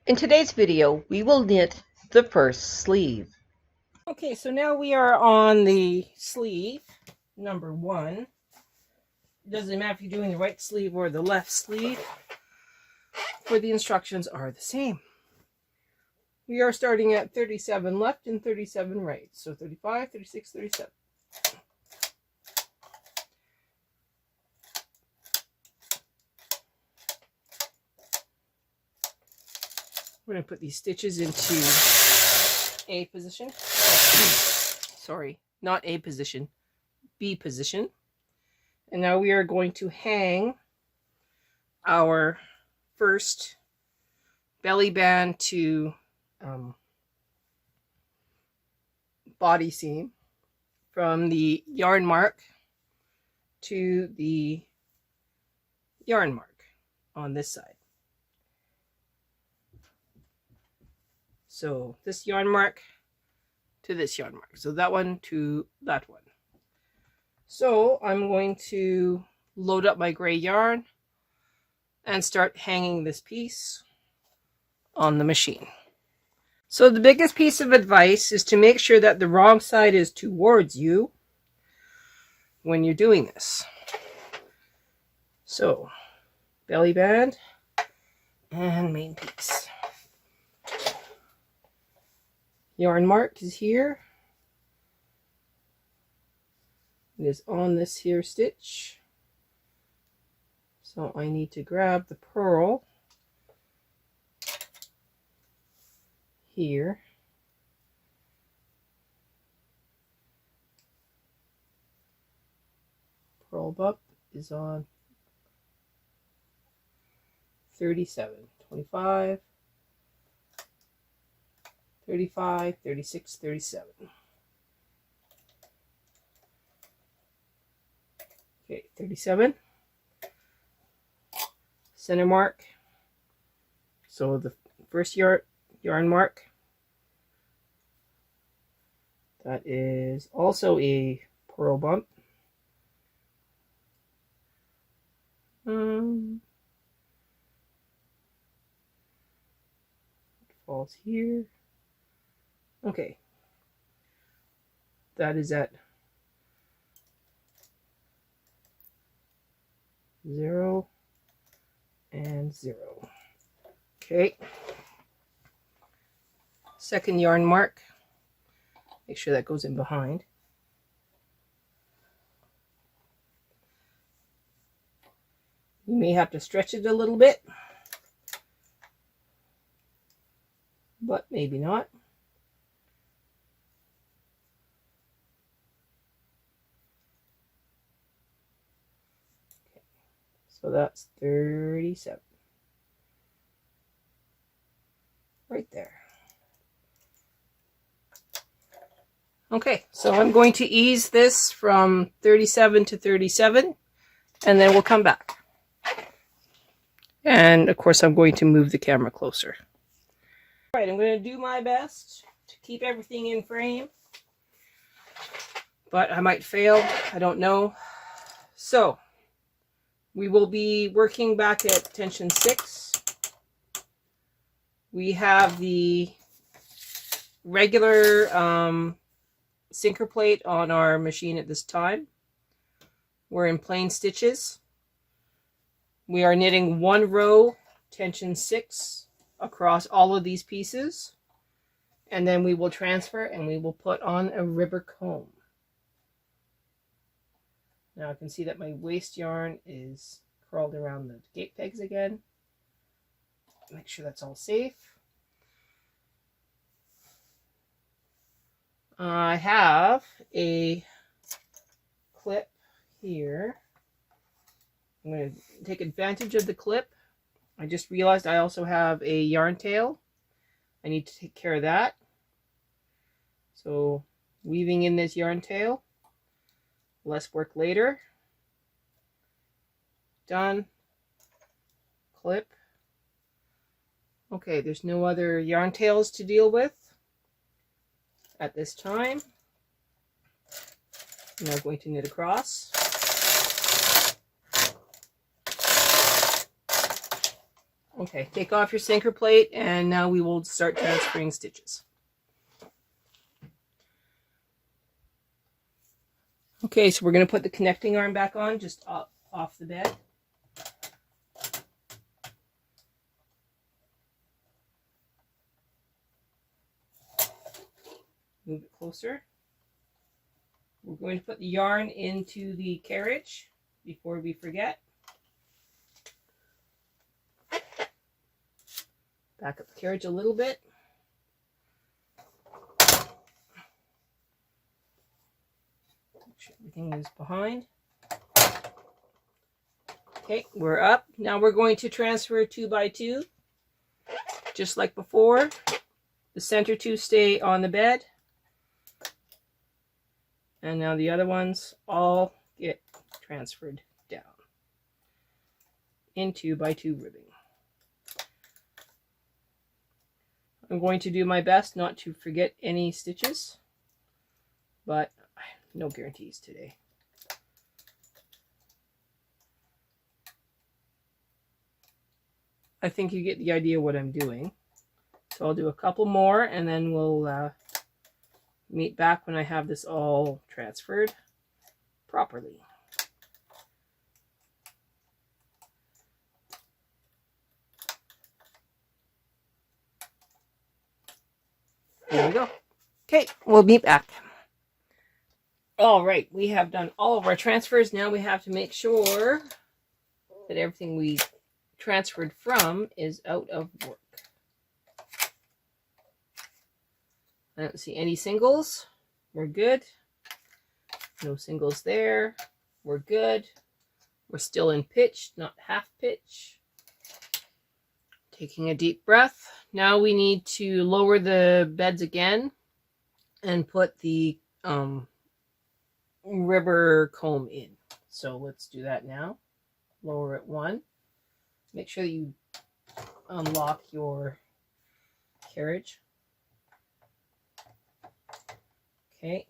In today's video, we will knit the first sleeve. Okay, so now we are on the sleeve number 1. It doesn't matter if you're doing the right sleeve or the left sleeve, for the instructions are the same. We are starting at 37 left and 37 right. So 35, 36, 37. We're going to put these stitches into A position. Sorry, not A position, B position. And now we are going to hang our first belly band to body seam from the yarn mark to the yarn mark on this side. So this yarn mark to this yarn mark. So that one to that one. So I'm going to load up my gray yarn and start hanging this piece on the machine. So the biggest piece of advice is to make sure that the wrong side is towards you when you're doing this. So belly band and main piece. Yarn mark is here. It is on this here stitch. So I need to grab the purl here. Purl up is on 37, 25, 35, 36, 37. Okay, 37. Center mark. So the first yarn mark, that is also a purl bump. It falls here. Okay, that is at 0 and 0. Okay, second yarn mark, make sure that goes in behind. You may have to stretch it a little bit, but maybe not. Okay. So that's 37. Right there. Okay, so I'm going to ease this from 37 to 37, and then we'll come back. And of course, I'm going to move the camera closer. All right, I'm going to do my best to keep everything in frame, but I might fail. I don't know. So we will be working back at tension 6. We have the regular sinker plate on our machine at this time. We're in plain stitches. We are knitting 1 row tension 6 across all of these pieces, and then we will transfer and we will put on a ribbon comb. Now I can see that my waste yarn is curled around the gate pegs again. Make sure that's all safe. I have a clip here. I'm going to take advantage of the clip. I just realized I also have a yarn tail. I need to take care of that. So weaving in this yarn tail. Less work later. Done. Clip. Okay, there's no other yarn tails to deal with at this time. I'm now going to knit across. Okay, take off your sinker plate, and now we will start transferring stitches. Okay, so we're going to put the connecting yarn back on, just off the bed. Move it closer. We're going to put the yarn into the carriage before we forget. Back up the carriage a little bit. Make sure everything is behind. Okay, we're up. Now we're going to transfer 2 by 2, just like before. The center 2 stay on the bed. And now the other ones all get transferred down in 2 by 2 ribbing. I'm going to do my best not to forget any stitches, but no guarantees today. I think you get the idea what I'm doing. So I'll do a couple more, and then we'll meet back when I have this all transferred properly. There we go. Okay, we'll meet back. All right, we have done all of our transfers. Now we have to make sure that everything we transferred from is out of work. I don't see any singles. We're good. No singles there. We're good. We're still in pitch, not half pitch. Taking a deep breath. Now we need to lower the beds again and put the rubber comb in. So let's do that now. Lower it 1. Make sure that you unlock your carriage. Okay.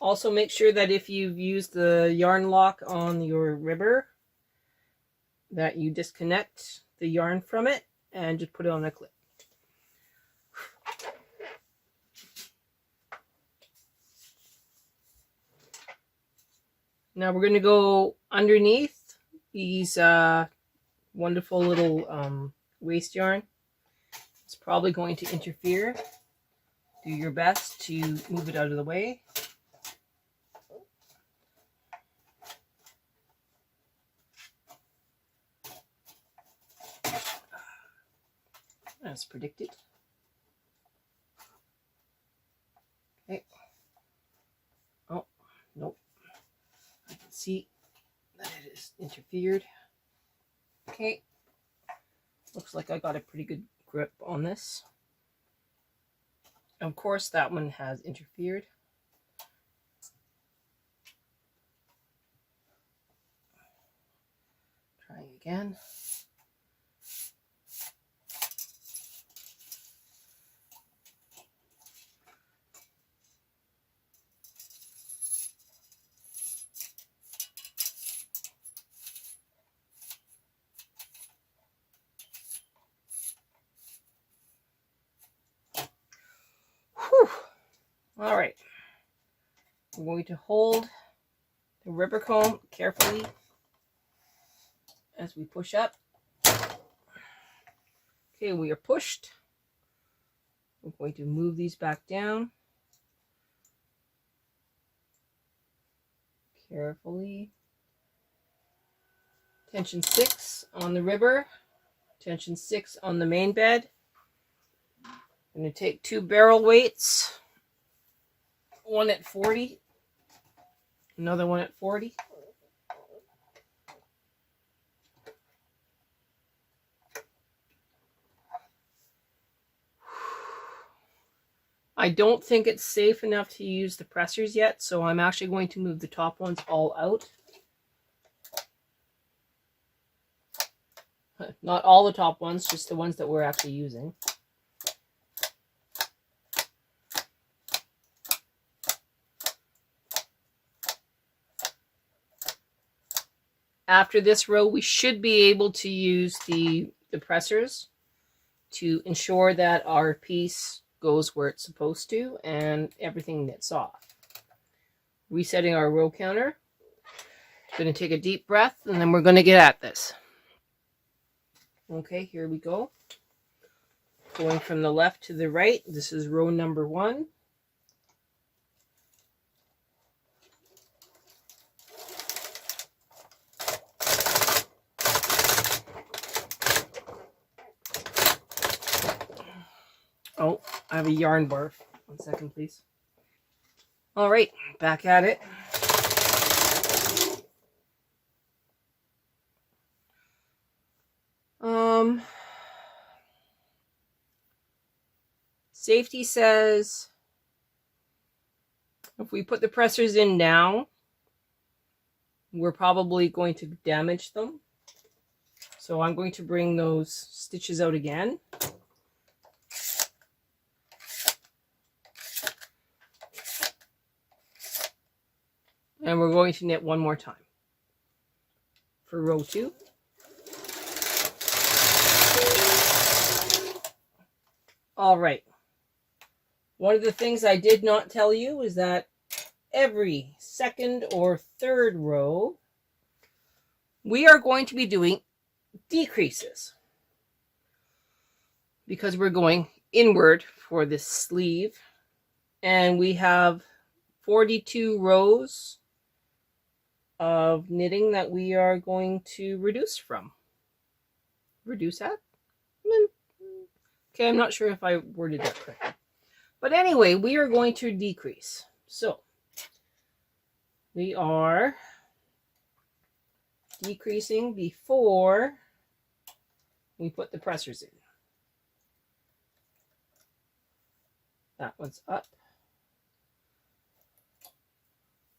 Also make sure that if you've used the yarn lock on your ribber, that you disconnect the yarn from it and just put it on a clip. Now we're going to go underneath these wonderful little waste yarn. It's probably going to interfere. Do your best to move it out of the way. As predicted. Okay. Oh, nope. I can see that it is interfered. Okay. Looks like I got a pretty good grip on this. Of course, that one has interfered. Trying again. Whew. All right. We're going to hold the rubber comb carefully as we push up. Okay, we are pushed. We're going to move these back down carefully. Tension 6 on the ribber, tension 6 on the main bed. I'm going to take 2 barrel weights, one at 40, another one at 40. I don't think it's safe enough to use the pressers yet, so I'm actually going to move the top ones all out. Not all the top ones, just the ones that we're actually using. After this row, we should be able to use the the pressers to ensure that our piece goes where it's supposed to and everything knits off. Resetting our row counter. Going to take a deep breath and then we're going to get at this. Okay, here we go. Going from the left to the right. This is row number 1. Oh, I have a yarn barf. 1 second, please. All right, back at it. Safety says if we put the pressers in now, we're probably going to damage them. So I'm going to bring those stitches out again. And we're going to knit one more time for row 2. All right. One of the things I did not tell you is that every second or third row, we are going to be doing decreases because we're going inward for this sleeve. And we have 42 rows of knitting that we are going to reduce from. Reduce at? Okay, I'm not sure if I worded that correctly. But anyway, we are going to decrease. So we are decreasing before we put the pressers in. That one's up.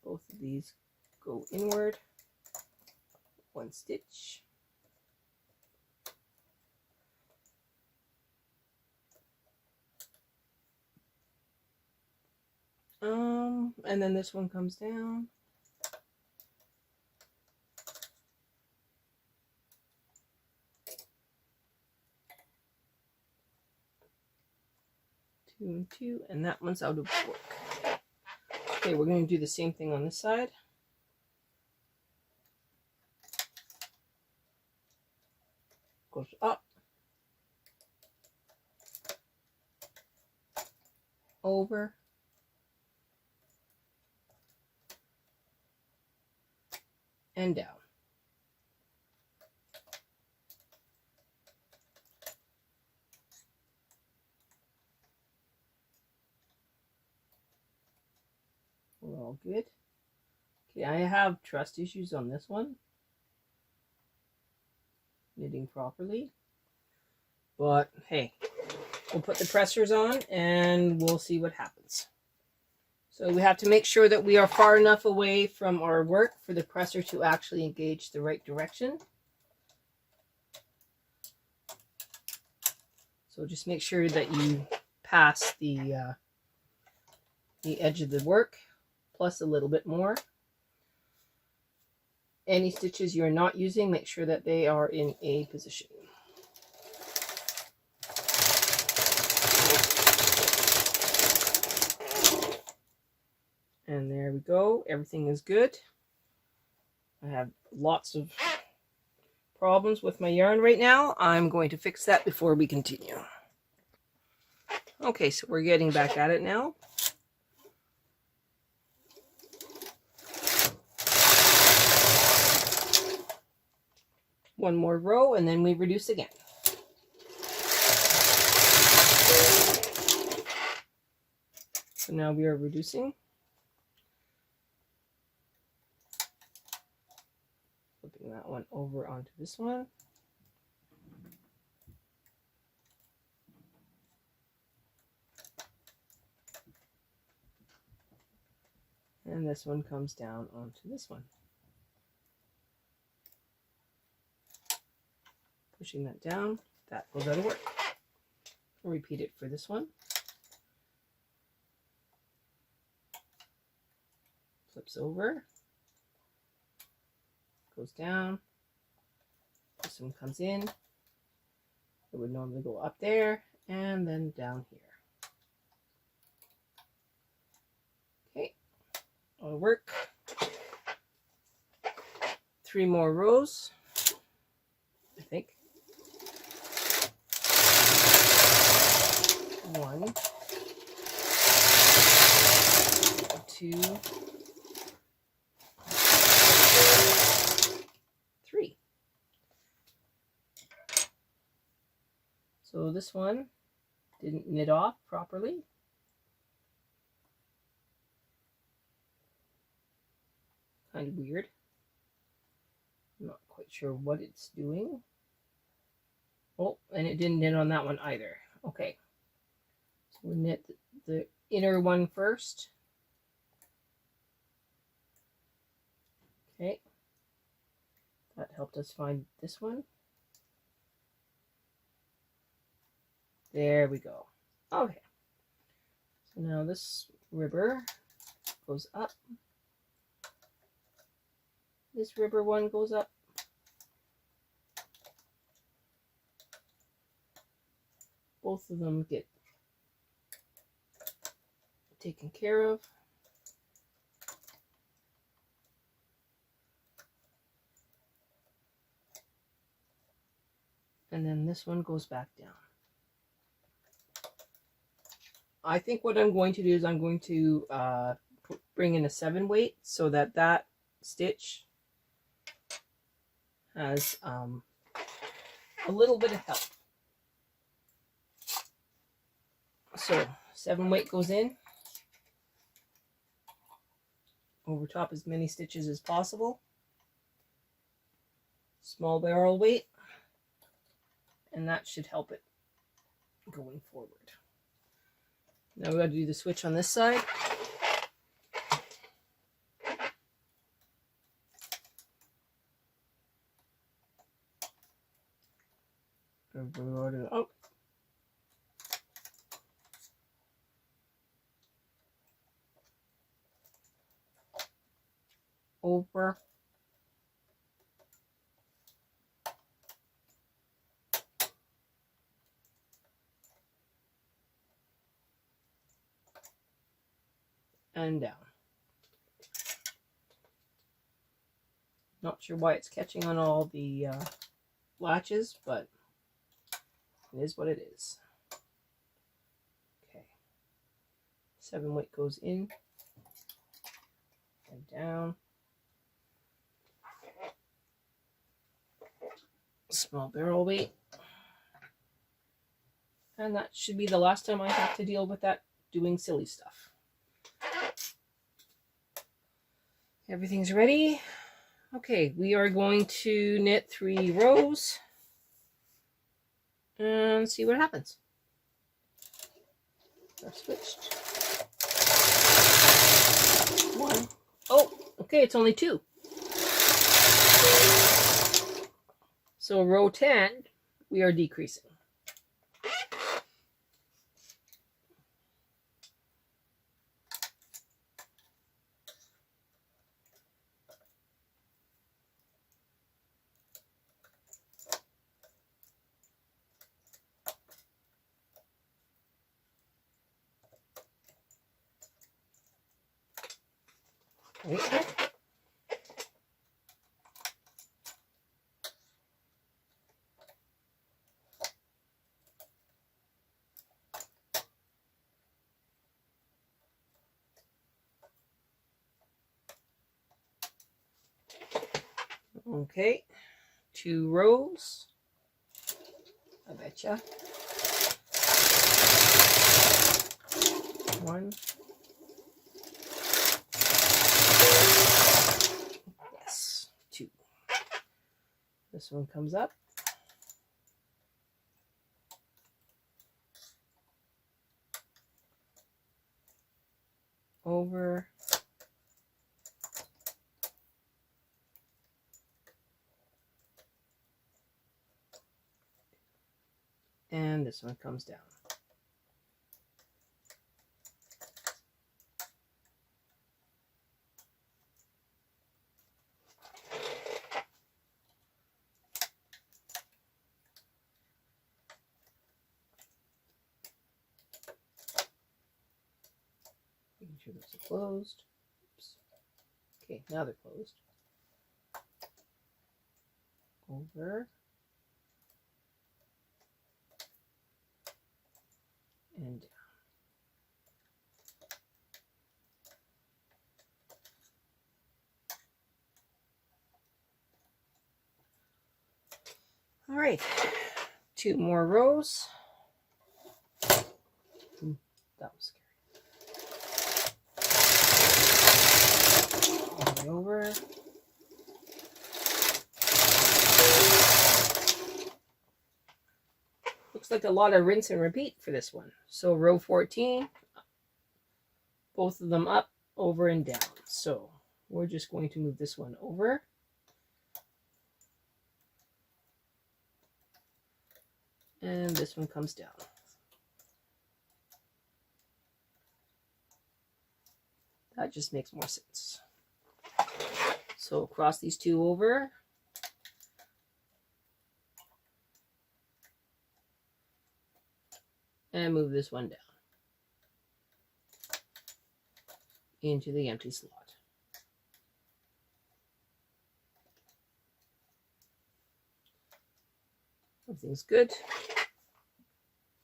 Both of these go inward. 1 stitch. And then this one comes down. Two and 2, and that one's out of work. Okay, we're going to do the same thing on this side. Goes up, over, and down. We're all good. Okay, I have trust issues on this one. Knitting properly. But hey, we'll put the pressers on and we'll see what happens. So we have to make sure that we are far enough away from our work for the presser to actually engage the right direction. So just make sure that you pass the edge of the work, plus a little bit more. Any stitches you're not using, make sure that they are in a position. And there we go. Everything is good. I have lots of problems with my yarn right now. I'm going to fix that before we continue. Okay, so we're getting back at it now. One more row and then we reduce again. So now we are reducing. Flipping that one over onto this one. And this one comes down onto this one. Pushing that down, that goes out of work. I'll repeat it for this one. Flips over, goes down, this one comes in, It would normally go up there and then down here. Okay, that'll work. 3 more rows, I think. 1, 2, 3. So this one didn't knit off properly. Kind of weird. I'm not quite sure what it's doing. Oh, and it didn't knit on that one either. Okay. So we'll knit the inner one first. Okay. That helped us find this one. There we go. Okay. So now this ribber goes up. This ribber one goes up. Both of them get taken care of. And then this one goes back down. I think what I'm going to do is I'm going to bring in a 7 weight so that that stitch has a little bit of help. So 7 weight goes in over top as many stitches as possible. Small barrel weight, and that should help it going forward. Now we got to do the switch on this side. Oh. Over. And down. Not sure why it's catching on all the latches, but it is what it is. Okay. 7 weight goes in and down. Small barrel weight. And that should be the last time I have to deal with that doing silly stuff. Everything's ready. Okay, we are going to knit 3 rows and see what happens. I've switched. 1. Oh, okay, it's only 2. So row 10, we are decreasing. Right. Okay, 2 rows. I betcha. 1. Yes, 2. This one comes up. Over. And this one comes down. Make sure those are closed. Oops. Okay, now they're closed. Over. And down. All right, 2 more rows. That was scary. All the way over. Looks like a lot of rinse and repeat for this one. So row 14, both of them up, over, and down. So we're just going to move this one over. And this one comes down. That just makes more sense. So cross these 2 over. And move this one down into the empty slot. Everything's good.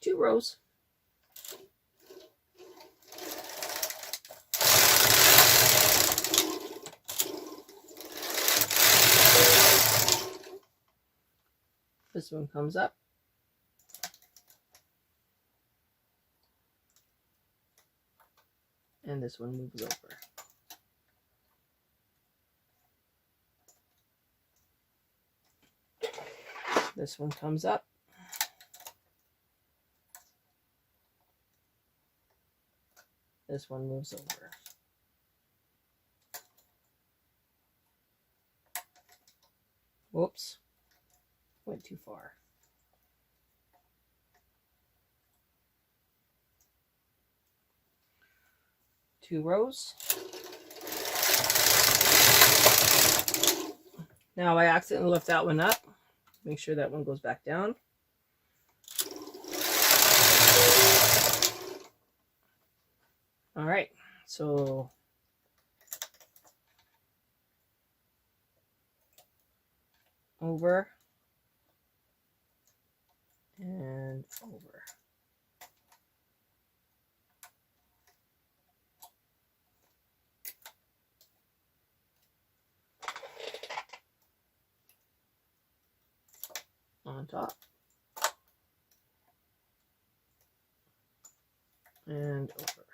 2 rows. This one comes up. And this one moves over. This one comes up. This one moves over. Whoops. Went too far. Two rows. Now I accidentally left that one up. Make sure that one goes back down. All right, so over and over. On top and over.